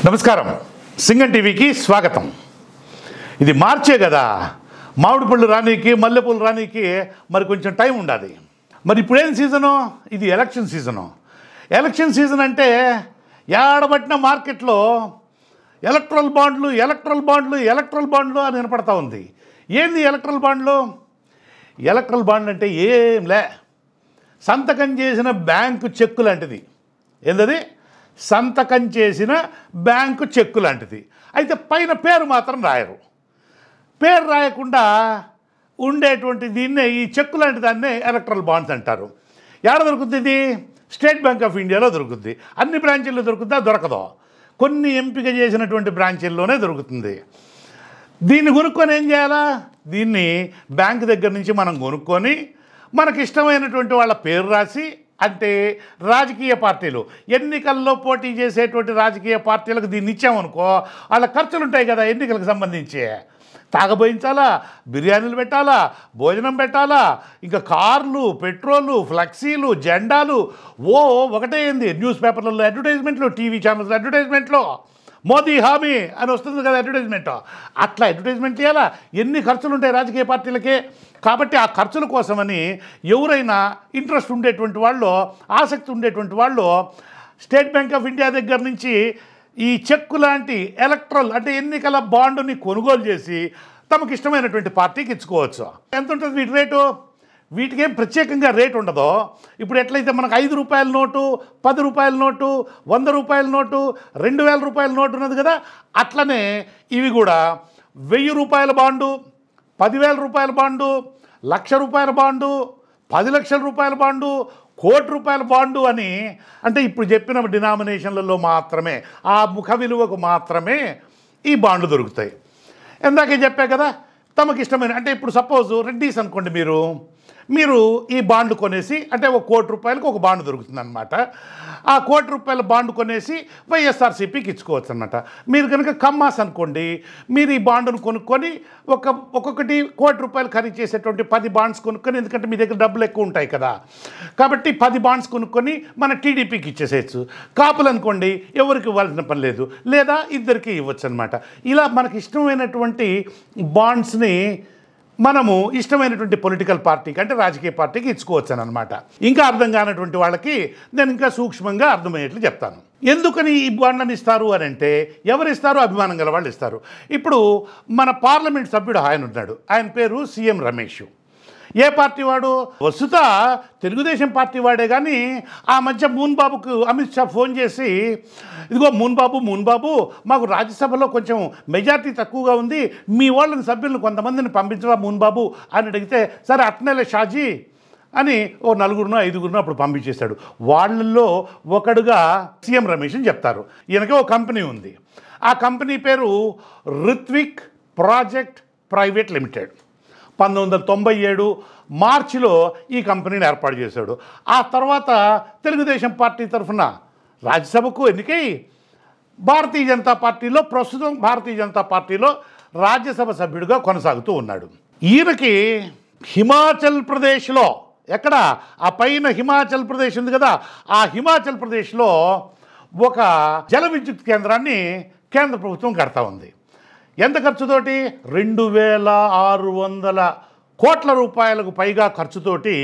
నమస్కారం సింగం టీవీకి స్వాగతం. ఇది మార్చే కదా, మామిడి పళ్ళు రానీకి మల్లెపూలు రానీకి మరి కొంచెం టైం ఉండాలి. మరి ఇప్పుడేం సీజను? ఇది ఎలక్షన్ సీజను. ఎలక్షన్ సీజన్ అంటే ఏడబట్టిన మార్కెట్లో ఎలక్ట్రల్ బాండ్లు అని వినపడతా ఉంది. ఏంది ఎలక్ట్రల్ బాండ్లు? ఎలక్ట్రల్ బాండ్ అంటే ఏంలే, సంతకం చేసిన బ్యాంకు చెక్కు లాంటిది. ఏంటది? సంతకం చేసిన బ్యాంకు చెక్కు లాంటిది. అయితే పైన పేరు మాత్రం రాయరు. పేరు రాయకుండా ఉండేటువంటి దీన్నే, ఈ చెక్కు లాంటి దాన్నే ఎలక్ట్రల్ బాండ్స్ అంటారు. ఎక్కడ దొరుకుతుంది ఇది? స్టేట్ బ్యాంక్ ఆఫ్ ఇండియాలో దొరుకుతుంది. అన్ని బ్రాంచీల్లో దొరుకుతుందా? దొరకదు. కొన్ని ఎంపిక చేసినటువంటి బ్రాంచీల్లోనే దొరుకుతుంది. దీన్ని కొనుక్కొని ఏం చేయాలా? దీన్ని బ్యాంక్ దగ్గర నుంచి మనం కొనుక్కొని మనకి ఇష్టమైనటువంటి వాళ్ళ పేరు రాసి, అంటే రాజకీయ పార్టీలు, ఎన్నికల్లో పోటీ చేసేటువంటి రాజకీయ పార్టీలకు దీన్ని ఇచ్చామనుకో, వాళ్ళ ఖర్చులు ఉంటాయి కదా ఎన్నికలకు సంబంధించి. తాగబోయించాలా, బిర్యానీలు పెట్టాలా, భోజనం పెట్టాలా, ఇంకా కార్లు, పెట్రోలు, ఫ్లెక్సీలు, జెండాలు, ఒకటే ఏంది, న్యూస్ పేపర్లలో అడ్వర్టైజ్మెంట్లు, టీవీ ఛానల్స్లో అడ్వర్టైజ్మెంట్లు, మోదీ హామీ అని వస్తుంది కదా అడ్వర్టైజ్మెంట్. అట్లా అడ్వర్టైజ్మెంట్ చేయాలా? ఎన్ని ఖర్చులు ఉంటాయి రాజకీయ పార్టీలకే. కాబట్టి ఆ ఖర్చుల కోసమని ఎవరైనా ఇంట్రెస్ట్ ఉండేటువంటి వాళ్ళు, ఆసక్తి ఉండేటువంటి వాళ్ళు స్టేట్ బ్యాంక్ ఆఫ్ ఇండియా దగ్గర నుంచి ఈ చెక్కు లాంటి ఎలక్ట్రల్ అంటే ఎన్నికల బాండుని కొనుగోలు చేసి తమకు ఇష్టమైనటువంటి పార్టీకి ఇచ్చుకోవచ్చు. ఎంత ఉంటుంది వీటి రేటు? వీటికేం ప్రత్యేకంగా రేటు ఉండదు. ఇప్పుడు ఎట్లయితే మనకు 5 రూపాయల నోటు, 10 రూపాయల నోటు, 100 రూపాయల నోటు, 2000 రూపాయల నోటు ఉన్నది కదా, అట్లనే ఇవి కూడా 1000 రూపాయల బాండు, 10,000 రూపాయల బాండు, 1,00,000 రూపాయల బాండు, 10 లక్షల రూపాయల బాండు, 1,00,00,000 రూపాయల బాండు అని, అంటే ఇప్పుడు చెప్పిన డినామినేషన్లలో మాత్రమే, ఆ ముఖ విలువకు మాత్రమే ఈ బాండ్లు దొరుకుతాయి. ఇందాకే చెప్పా కదా, తమకు ఇష్టమైన, అంటే ఇప్పుడు సపోజ్ రెడ్డీస్ అనుకోండి, మీరు ఈ బాండ్ కొనేసి, అంటే 1,00,00,000 రూపాయలకు ఒక బాండ్ దొరుకుతుంది అనమాట. ఆ 1,00,00,000 రూపాయల బాండ్ కొనేసి వైఎస్ఆర్సీపీకి ఇచ్చుకోవచ్చు అనమాట. మీరు కనుక కమ్మాస్ అనుకోండి, మీరు ఈ బాండును కొనుక్కొని ఒక్కొక్కటి 1,00,00,000 రూపాయలు ఖరీదు చేసేటువంటి 10 బాండ్స్ కొనుక్కొని, ఎందుకంటే మీ దగ్గర డబ్బులు ఎక్కువ ఉంటాయి కదా, కాబట్టి 10 బాండ్స్ కొనుక్కొని మన టీడీపీకి ఇచ్చేసేయచ్చు. కాపులు అనుకోండి, ఎవరికి ఇవ్వాల్సిన పని లేదు, లేదా ఇద్దరికి ఇవ్వచ్చు అనమాట. ఇలా మనకి ఇష్టమైనటువంటి బాండ్స్ని మనము ఇష్టమైనటువంటి పొలిటికల్ పార్టీకి, అంటే రాజకీయ పార్టీకి ఇచ్చుకోవచ్చు అని అనమాట. ఇంకా అర్థం కానటువంటి వాళ్ళకి నేను ఇంకా సూక్ష్మంగా అర్థమయ్యేట్లు చెప్తాను. ఎందుకని ఈ బాండ్లను ఇస్తారు అని అంటే, ఎవరు ఇస్తారు? అభిమానం గల వాళ్ళు ఇస్తారు. ఇప్పుడు మన పార్లమెంట్ సభ్యుడు ఆయన ఉన్నాడు, ఆయన పేరు సీఎం రమేష్. ఏ పార్టీ వాడు? వస్తుత తెలుగుదేశం పార్టీ వాడే. కానీ ఆ మధ్య మూన్ బాబుకు అమిత్ షా ఫోన్ చేసి, ఇదిగో మూన్ బాబు, మాకు రాజ్యసభలో కొంచెం మెజార్టీ తక్కువగా ఉంది, మీ వాళ్ళని సభ్యులను కొంతమందిని పంపించవా మూన్ బాబు అని అడిగితే, సరే అట్నేలే షాజీ అని 4-5 అప్పుడు పంపించేశాడు. వాళ్ళల్లో ఒకడుగా సీఎం రమేష్ అని చెప్తారు. ఈయనకి ఒక కంపెనీ ఉంది. ఆ కంపెనీ పేరు రిత్విక్ ప్రాజెక్ట్ ప్రైవేట్ లిమిటెడ్. 1997 మార్చిలో ఈ కంపెనీని ఏర్పాటు చేశాడు. ఆ తర్వాత తెలుగుదేశం పార్టీ తరఫున రాజ్యసభకు ఎన్నికై ప్రస్తుతం భారతీయ జనతా పార్టీలో రాజ్యసభ సభ్యుడిగా కొనసాగుతూ ఉన్నాడు. ఈయనకి హిమాచల్ ప్రదేశ్లో, ఎక్కడ ఆ పైన హిమాచల్ ప్రదేశ్ ఉంది కదా, ఆ హిమాచల్ ప్రదేశ్లో ఒక జల విద్యుత్ కేంద్రాన్ని కేంద్ర ప్రభుత్వం కడతా ఉంది. ఎంత ఖర్చుతోటి? 2,600 కోట్ల రూపాయలకు పైగా ఖర్చుతోటి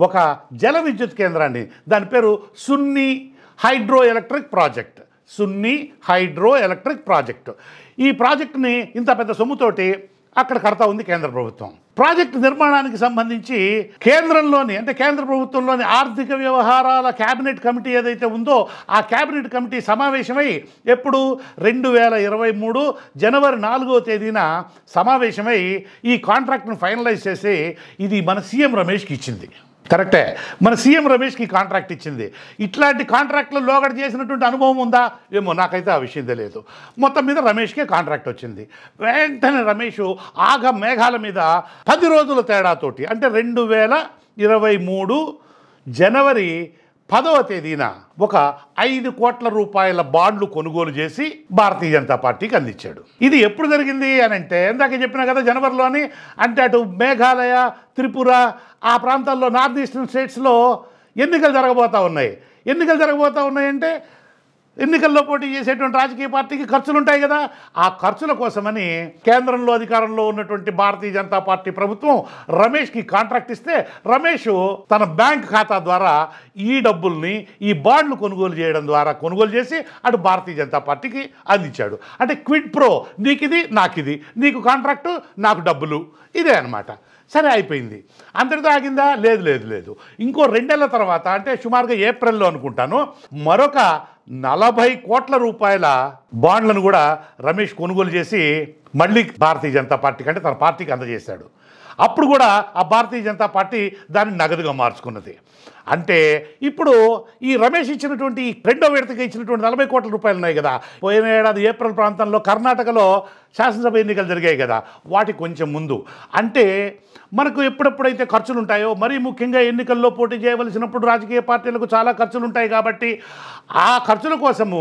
ఒక జల విద్యుత్ కేంద్రాన్ని, దాని పేరు సున్నీ హైడ్రో ఎలక్ట్రిక్ ప్రాజెక్ట్. ఈ ప్రాజెక్టుని ఇంత పెద్ద సొమ్ముతోటి అక్కడ కడతా ఉంది కేంద్ర ప్రభుత్వం. ప్రాజెక్టు నిర్మాణానికి సంబంధించి కేంద్ర ప్రభుత్వంలోని ఆర్థిక వ్యవహారాల క్యాబినెట్ కమిటీ ఏదైతే ఉందో, ఆ క్యాబినెట్ కమిటీ సమావేశమై ఎప్పుడు 2023 జనవరి 4వ తేదీన సమావేశమై ఈ కాంట్రాక్ట్ను ఫైనలైజ్ చేసి ఇది మన సీఎం రమేష్కి ఇచ్చింది. కరెక్టే, మన సీఎం రమేష్కి కాంట్రాక్ట్ ఇచ్చింది. ఇట్లాంటి కాంట్రాక్ట్లో లోగడ చేసినటువంటి అనుభవం ఉందా ఏమో, నాకైతే ఆ విషయం తెలియదు. మొత్తం మీద రమేష్కే కాంట్రాక్ట్ వచ్చింది. వెంటనే రమేష్ మేఘాల మీద 10 రోజుల తేడాతోటి, అంటే 2023 జనవరి 10వ తేదీన ఒక 5 కోట్ల రూపాయల బాండ్లు కొనుగోలు చేసి భారతీయ జనతా పార్టీకి అందించాడు. ఇది ఎప్పుడు జరిగింది అని అంటే, ఇందాక చెప్పినా కదా జనవరిలోని, అంటే అటు మేఘాలయ, త్రిపుర ఆ ప్రాంతాల్లో, నార్త్ ఈస్టర్న్ స్టేట్స్లో ఎన్నికలు జరగబోతూ ఉన్నాయంటే ఎన్నికల్లో పోటీ చేసేటువంటి రాజకీయ పార్టీకి ఖర్చులు ఉంటాయి కదా, ఆ ఖర్చుల కోసమని కేంద్రంలో అధికారంలో ఉన్నటువంటి భారతీయ జనతా పార్టీ ప్రభుత్వం రమేష్కి కాంట్రాక్ట్ ఇస్తే రమేష్ తన బ్యాంక్ ఖాతా ద్వారా ఈ డబ్బుల్ని ఈ బాండ్లు కొనుగోలు చేయడం ద్వారా కొనుగోలు చేసి అటు భారతీయ జనతా పార్టీకి అందించాడు. అంటే క్విడ్ ప్రో, నీకిది నాకిది, నీకు కాంట్రాక్టు నాకు డబ్బులు, ఇదే అనమాట. సరే అయిపోయింది. అంతటితో ఆగిందా? లేదు లేదు లేదు. ఇంకో 2 నెలల తర్వాత అంటే సుమారుగా ఏప్రిల్లో అనుకుంటాను మరొక 40 కోట్ల రూపాయల బాండ్లను కూడా రమేష్ కొనుగోలు చేసి మళ్ళీ భారతీయ జనతా పార్టీకి అంటే తన పార్టీకి అందజేశాడు. అప్పుడు కూడా ఆ భారతీయ జనతా పార్టీ దాన్ని నగదుగా మార్చుకున్నది. అంటే ఇప్పుడు ఈ రమేష్ ఇచ్చినటువంటి రెండో విడతగా ఇచ్చినటువంటి 40 కోట్ల రూపాయలు ఉన్నాయి కదా, పోయిన ఏడాది ఏప్రిల్ ప్రాంతంలో కర్ణాటకలో శాసనసభ ఎన్నికలు జరిగాయి కదా, వాటి కొంచెం ముందు. అంటే మనకు ఎప్పుడెప్పుడైతే ఖర్చులు ఉంటాయో, మరీ ముఖ్యంగా ఎన్నికల్లో పోటీ చేయవలసినప్పుడు రాజకీయ పార్టీలకు చాలా ఖర్చులు ఉంటాయి కాబట్టి ఆ ఖర్చుల కోసము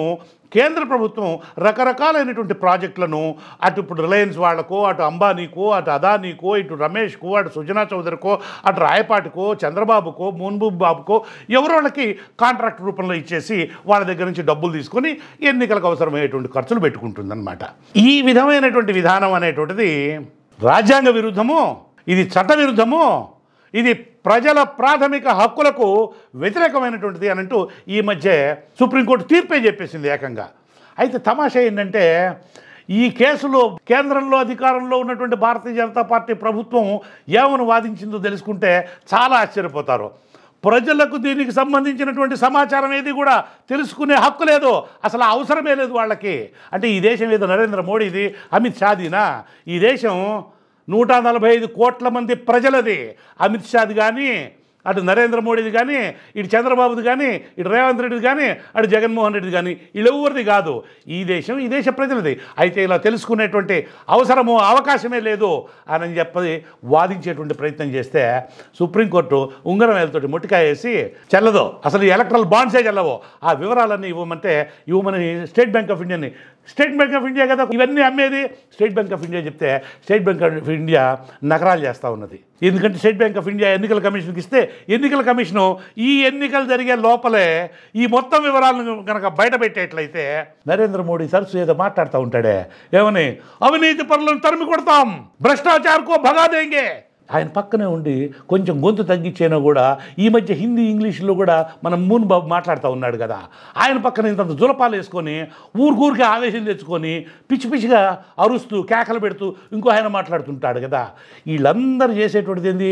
కేంద్ర ప్రభుత్వం రకరకాలైనటువంటి ప్రాజెక్టులను అటు ఇప్పుడు రిలయన్స్ వాళ్లకో, అటు అంబానీకో, అటు అదానీకో, ఇటు రమేష్కో, అటు సుజనా చౌదరికో, అటు రాయపాటికో, చంద్రబాబుకో, మోహన్బాబు బాబుకో ఎవరో వాళ్ళకి కాంట్రాక్ట్ రూపంలో ఇచ్చేసి వాళ్ళ దగ్గర నుంచి డబ్బులు తీసుకొని ఎన్నికలకు అవసరమయ్యేటువంటి ఖర్చులు పెట్టుకుంటుందన్నమాట. ఈ విధమైనటువంటి విధానం అనేటువంటిది రాజ్యాంగ విరుద్ధము, ఇది చట్ట విరుద్ధము, ఇది ప్రజల ప్రాథమిక హక్కులకు వ్యతిరేకమైనటువంటిది అని అంటూ ఈ మధ్య సుప్రీంకోర్టు తీర్పే చెప్పేసింది ఏకంగా. అయితే తమాషా ఏంటంటే ఈ కేసులో కేంద్రంలో అధికారంలో ఉన్నటువంటి భారతీయ జనతా పార్టీ ప్రభుత్వం ఏమని వాదించిందో తెలుసుకుంటే చాలా ఆశ్చర్యపోతారు. ప్రజలకు దీనికి సంబంధించినటువంటి సమాచారం ఏది కూడా తెలుసుకునే హక్కు లేదు, అసలు అవసరమే లేదు వాళ్ళకి. అంటే ఈ దేశం ఏదో నరేంద్ర మోడీది, అమిత్ షాదీనా? ఈ దేశం 145 కోట్ల మంది ప్రజలది. అమిత్ షాది కానీ, అటు నరేంద్ర మోడీది కానీ, ఇటు చంద్రబాబుది కానీ, ఇటు రేవంత్ రెడ్డిది కానీ, అటు జగన్మోహన్ రెడ్డిది కానీ, వీళ్ళెవరిది కాదు. ఈ దేశ ప్రజలది. అయితే ఇలా తెలుసుకునేటువంటి అవసరము అవకాశమే లేదు అని చెప్పి వాదించేటువంటి ప్రయత్నం చేస్తే సుప్రీంకోర్టు ఉంగరం వేలతోటి మొట్టికాయ వేసి చెల్లదు, అసలు ఎలక్ట్రల్ బాండ్సే చెల్లవు, ఆ వివరాలన్నీ ఇవ్వమని స్టేట్ బ్యాంక్ ఆఫ్ ఇండియాని, స్టేట్ బ్యాంక్ ఆఫ్ ఇండియా కదా ఇవన్నీ అమ్మేది, స్టేట్ బ్యాంక్ ఆఫ్ ఇండియా చెప్తే స్టేట్ బ్యాంక్ ఆఫ్ ఇండియా నకరాలు చేస్తూ ఉన్నది. ఎందుకంటే స్టేట్ బ్యాంక్ ఆఫ్ ఇండియా ఎన్నికల కమిషన్కి ఇస్తే ఎన్నికల కమిషను ఈ ఎన్నికలు జరిగే లోపలే ఈ మొత్తం వివరాలను కనుక బయట పెట్టేట్లయితే నరేంద్ర మోడీ సరస్సు ఏదో మాట్లాడుతూ ఉంటాడే, ఏమని అవినీతి పరులను తరిమి కొడతాం, భ్రష్టాచార్కో భగా దేంగే. ఆయన పక్కనే ఉండి కొంచెం గొంతు తగ్గించేనా కూడా ఈ మధ్య హిందీ ఇంగ్లీష్లో కూడా మనం మూన్ బాబు మాట్లాడుతూ ఉన్నాడు కదా, ఆయన పక్కన ఇంత జులపాలు వేసుకొని ఊరికే ఆవేశం తెచ్చుకొని పిచ్చి పిచ్చిగా అరుస్తూ కేకలు పెడుతూ ఇంకో ఆయన మాట్లాడుతుంటాడు కదా. వీళ్ళందరూ చేసేటువంటిది ఏంది?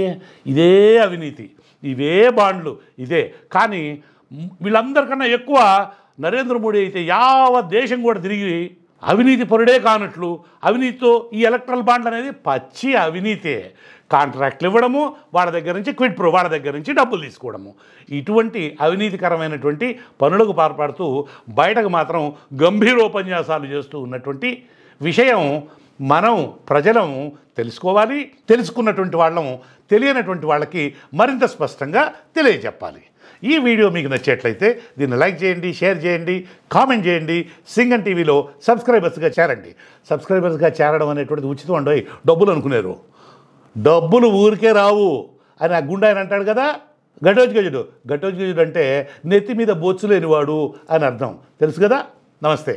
ఇదే అవినీతి, ఇవే బాండ్లు, ఇదే. కానీ వీళ్ళందరికన్నా ఎక్కువ నరేంద్ర మోడీ అయితే యావత్ దేశం కూడా తిరిగి అవినీతి పరుడే కానట్లు అవినీతితో ఈ ఎలక్ట్రల్ బాండ్లు అనేది పచ్చి అవినీతే. కాంట్రాక్ట్లు ఇవ్వడము, వాళ్ళ దగ్గర నుంచి క్విడ్ ప్రో, వాళ్ళ దగ్గర నుంచి డబ్బులు తీసుకోవడము, ఇటువంటి అవినీతికరమైనటువంటి పనులకు పాల్పడుతూ బయటకు మాత్రం గంభీరోపన్యాసాలు చేస్తూ ఉన్నటువంటి విషయం మనం ప్రజలం తెలుసుకోవాలి. తెలుసుకున్నటువంటి వాళ్ళము తెలియనటువంటి వాళ్ళకి మరింత స్పష్టంగా తెలియజెప్పాలి. ఈ వీడియో మీకు నచ్చేట్లయితే దీన్ని లైక్ చేయండి, షేర్ చేయండి, కామెంట్ చేయండి. సింగన్ టీవీలో సబ్స్క్రైబర్స్గా చేరండి. సబ్స్క్రైబర్స్గా చేరడం అనేటువంటిది ఉచితం అండి, డబ్బులు అనుకునేరు, డబ్బులు ఊరికే రావు అని ఆ గుండా ఆయన అంటాడు కదా. ఘటోత్కచుడు అంటే నెత్తి మీద బొచ్చు లేనివాడు అని అర్థం, తెలుసు కదా. నమస్తే.